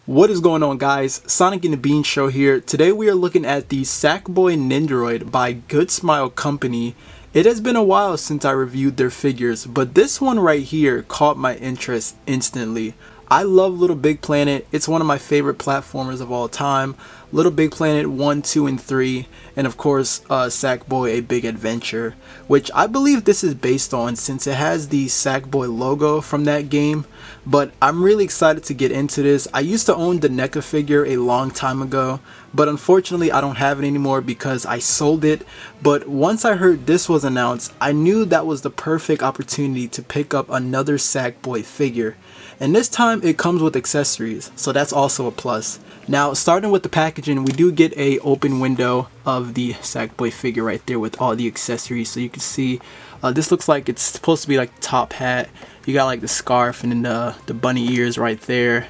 What is going on, guys? Sonic and the Bean Show here. Today we are looking at the Sackboy Nendoroid by Good Smile Company. It has been a while since I reviewed their figures, but this one right here caught my interest instantly. I love Little Big Planet. It's one of my favorite platformers of all time. Little Big Planet 1, 2, and 3, and of course Sackboy A Big Adventure, which I believe this is based on since it has the Sackboy logo from that game. But I'm really excited to get into this. I used to own the NECA figure a long time ago, but unfortunately I don't have it anymore because I sold it. But once I heard this was announced, I knew that was the perfect opportunity to pick up another Sackboy figure. And this time it comes with accessories, so that's also a plus. Now, starting with the packaging, we do get a open window of the Sackboy figure right there with all the accessories. So you can see this looks like it's supposed to be like the top hat. You got like the scarf and then the bunny ears right there,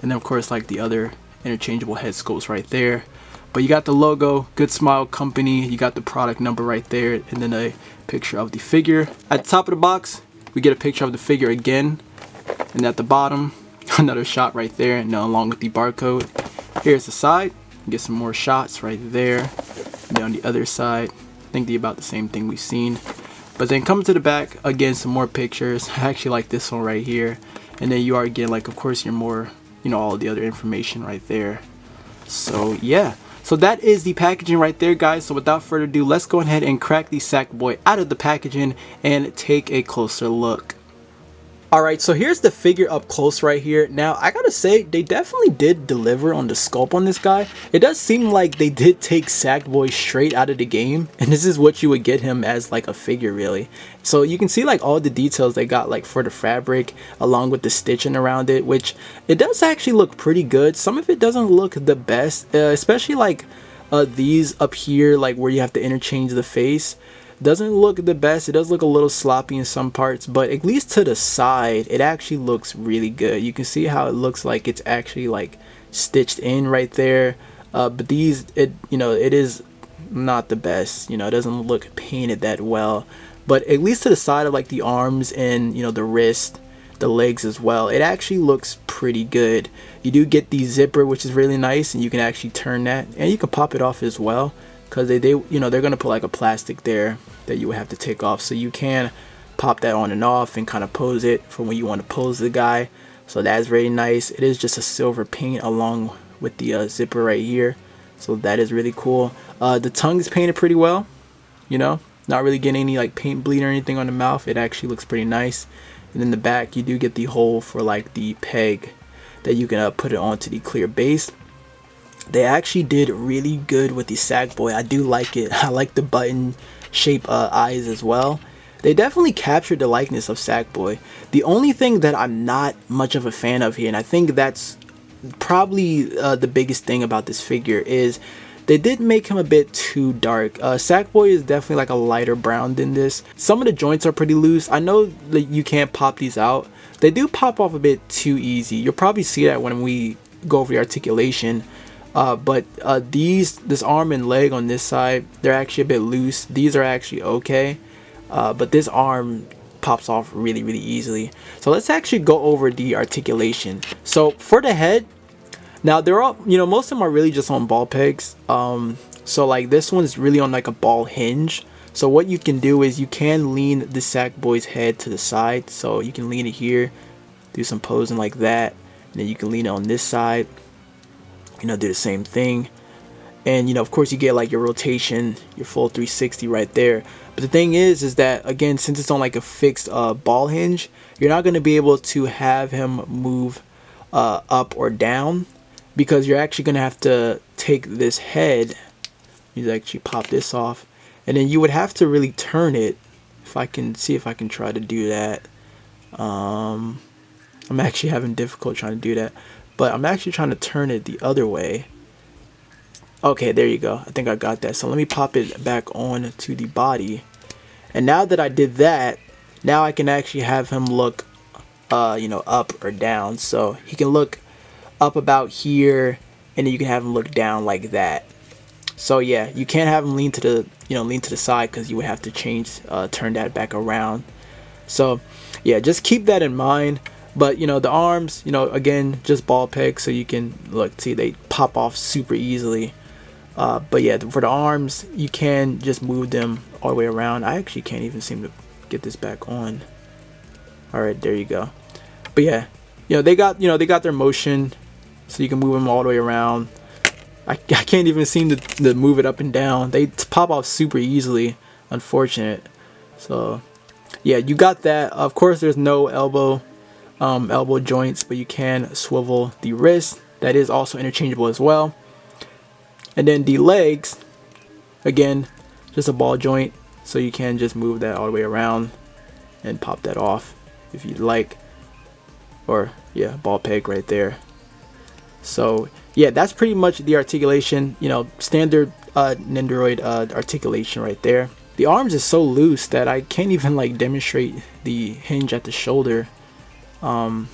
and then of course like the other interchangeable head sculpts right there. But you got the logo, Good Smile Company, you got the product number right there, and then a picture of the figure. At the top of the box, we get a picture of the figure again, and at the bottom, another shot right there, and along with the barcode. Here's the side, you get some more shots right there, and then on the other side, I think they're about the same thing we've seen. But then coming to the back, again, some more pictures. I actually like this one right here. And then you are getting, like, of course, your more, all the other information right there. So, yeah. So that is the packaging right there, guys. So without further ado, let's go ahead and crack the Sackboy out of the packaging and take a closer look. Alright, so here's the figure up close right here. Now, I gotta say, they definitely did deliver on the sculpt on this guy. It does seem like they did take Sackboy straight out of the game, and this is what you would get him as like a figure, really. So you can see like all the details they got like for the fabric, along with the stitching around it, which it does actually look pretty good. Some of it doesn't look the best, especially like these up here, like where you have to interchange the face. Doesn't look the best. It does look a little sloppy in some parts, but at least to the side it actually looks really good. You can see how it looks like it's actually like stitched in right there, but these, it is not the best. It doesn't look painted that well, but at least to the side of like the arms and the wrist, the legs as well, it actually looks pretty good. You do get the zipper, which is really nice, and you can actually turn that, and you can pop it off as well, because they're gonna put like a plastic there that you would have to take off, so you can pop that on and off and kind of pose it for when you want to pose the guy. So that's very nice. It is just a silver paint along with the zipper right here, so that is really cool. The tongue is painted pretty well, not really getting any like paint bleed or anything on the mouth. It actually looks pretty nice. And in the back you do get the hole for like the peg that you can put it onto the clear base. They actually did really good with the Sackboy. I do like it. I like the button shape eyes as well. They definitely captured the likeness of Sackboy. The only thing that I'm not much of a fan of here, and I think that's probably the biggest thing about this figure, is they did make him a bit too dark. Sackboy is definitely like a lighter brown than this. Some of the joints are pretty loose. I know that you can't pop these out. They do pop off a bit too easy. You'll probably see that when we go over the articulation. But this arm and leg on this side, they're actually a bit loose. These are actually okay, but this arm pops off really easily. So let's actually go over the articulation. So for the head, now they're all, most of them are really just on ball pegs. So like this one's really on like a ball hinge. So what you can do is you can lean the Sackboy's head to the side. So you can lean it here, do some posing like that, and then you can lean it on this side. Do the same thing, and of course you get like your rotation, your full 360 right there. But the thing is that, again, since it's on like a fixed ball hinge, you're not going to be able to have him move up or down, because you're actually going to have to take this head, you actually pop this off, and then you would have to really turn it. If I can try to do that. I'm actually having difficulty trying to do that, but I'm actually trying to turn it the other way. Okay, there you go. I think I got that. So let me pop it back on to the body. And now that I did that, now I can actually have him look up or down. So he can look up about here, and then you can have him look down like that. So yeah, you can't have him lean to the side, because you would have to turn that back around. So yeah, just keep that in mind. But you know, the arms, you know, again, just ball peg, so you can look, see, they pop off super easily. But yeah, for the arms, you can just move them all the way around. I actually can't even seem to get this back on. All right, there you go. But yeah, you know, they got their motion, so you can move them all the way around. I can't even seem to move it up and down. They pop off super easily. Unfortunate. So yeah, you got that. Of course, there's no elbow joints, but you can swivel the wrist. That is also interchangeable as well. And then the legs, again, just a ball joint, so you can just move that all the way around and pop that off if you'd like. Or yeah, ball peg right there. So yeah, that's pretty much the articulation, you know, standard Nendoroid articulation right there. The arms is so loose that I can't even like demonstrate the hinge at the shoulder. But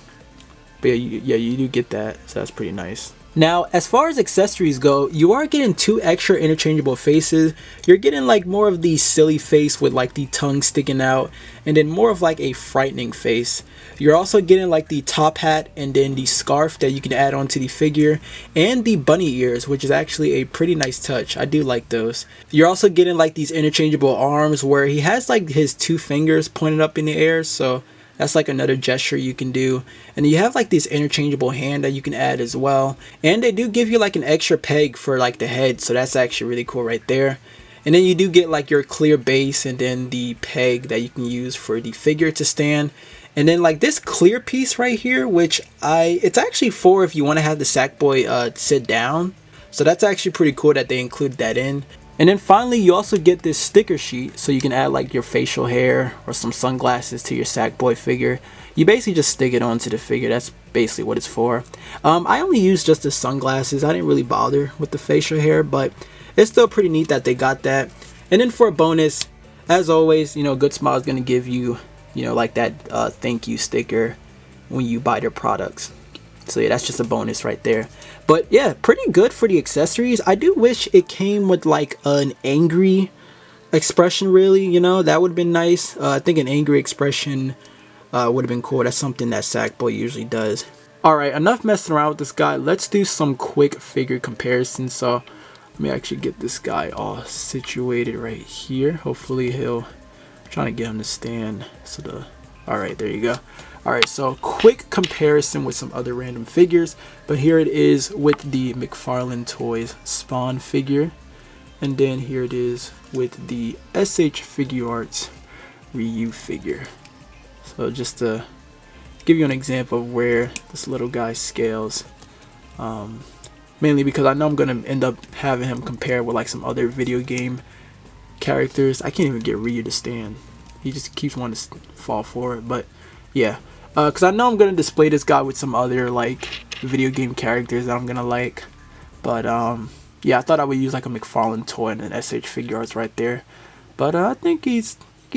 yeah, you do get that, so that's pretty nice. Now, as far as accessories go, you are getting 2 extra interchangeable faces. You're getting like more of the silly face with like the tongue sticking out, and then more of like a frightening face. You're also getting like the top hat and then the scarf that you can add onto the figure, and the bunny ears, which is actually a pretty nice touch. I do like those. You're also getting like these interchangeable arms where he has like his 2 fingers pointed up in the air, so that's like another gesture you can do. And you have like this interchangeable hand that you can add as well. And they do give you like an extra peg for like the head, so that's actually really cool right there. And then you do get like your clear base and then the peg that you can use for the figure to stand. And then like this clear piece right here, which it's actually for if you want to have the Sackboy sit down. So that's actually pretty cool that they include that in. And then finally, you also get this sticker sheet, so you can add like your facial hair or some sunglasses to your Sackboy figure. You basically just stick it onto the figure. That's basically what it's for. I only used just the sunglasses. I didn't really bother with the facial hair, but it's still pretty neat that they got that. And then for a bonus, as always, you know, Good Smile is going to give you, you know, like that thank you sticker when you buy their products. So yeah, that's just a bonus right there. But yeah, pretty good for the accessories. I do wish it came with like an angry expression, really, you know, that would have been nice. I think an angry expression would have been cool. That's something that Sackboy usually does. Alright, enough messing around with this guy. Let's do some quick figure comparisons. So let me actually get this guy all situated right here. Hopefully I'm trying to get him to stand. So alright, there you go. Alright, so quick comparison with some other random figures, but here it is with the McFarlane Toys Spawn figure, and then here it is with the SH Figuarts Ryu figure. So just to give you an example of where this little guy scales, mainly because I know I'm going to end up having him compared with like some other video game characters. I can't even get Ryu to stand. He just keeps wanting to fall for it, but yeah. Because I know I'm going to display this guy with some other like video game characters that I'm going to like. But yeah, I thought I would use like a McFarlane toy and an SH Figuarts right there. But I think he's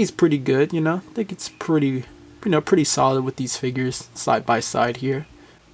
pretty good, you know. I think it's pretty, you know, pretty solid with these figures side by side here.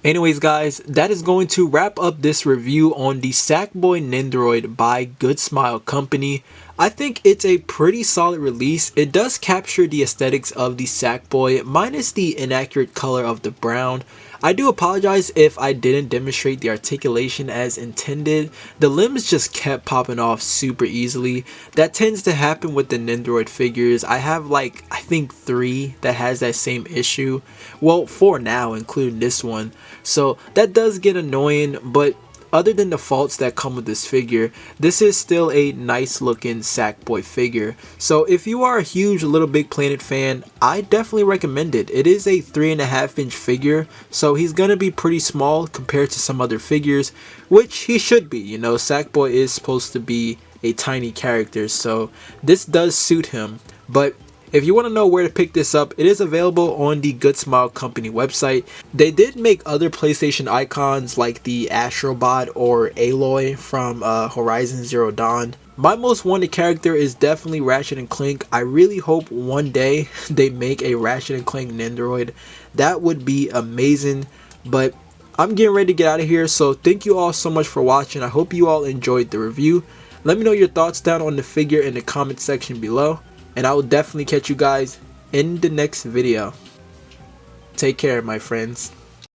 Anyways guys, that is going to wrap up this review on the Sackboy Nendoroid by Good Smile Company. I think it's a pretty solid release. It does capture the aesthetics of the Sackboy minus the inaccurate color of the brown. I do apologize if I didn't demonstrate the articulation as intended. The limbs just kept popping off super easily. That tends to happen with the Nendoroid figures. I have like, I think 3 that has that same issue. Well, 4 now, including this one. So that does get annoying, but other than the faults that come with this figure, this is still a nice looking Sackboy figure. So if you are a huge Little Big Planet fan, I definitely recommend it. It is a 3.5-inch figure, so he's gonna be pretty small compared to some other figures, which he should be. You know, Sackboy is supposed to be a tiny character, so this does suit him. But if you want to know where to pick this up, it is available on the Good Smile Company website. They did make other PlayStation icons like the Astrobot or Aloy from Horizon Zero Dawn. My most wanted character is definitely Ratchet & Clank. I really hope one day they make a Ratchet & Clank Nendoroid. That would be amazing. But I'm getting ready to get out of here, so thank you all so much for watching. I hope you all enjoyed the review. Let me know your thoughts down on the figure in the comment section below. And I will definitely catch you guys in the next video. Take care, my friends.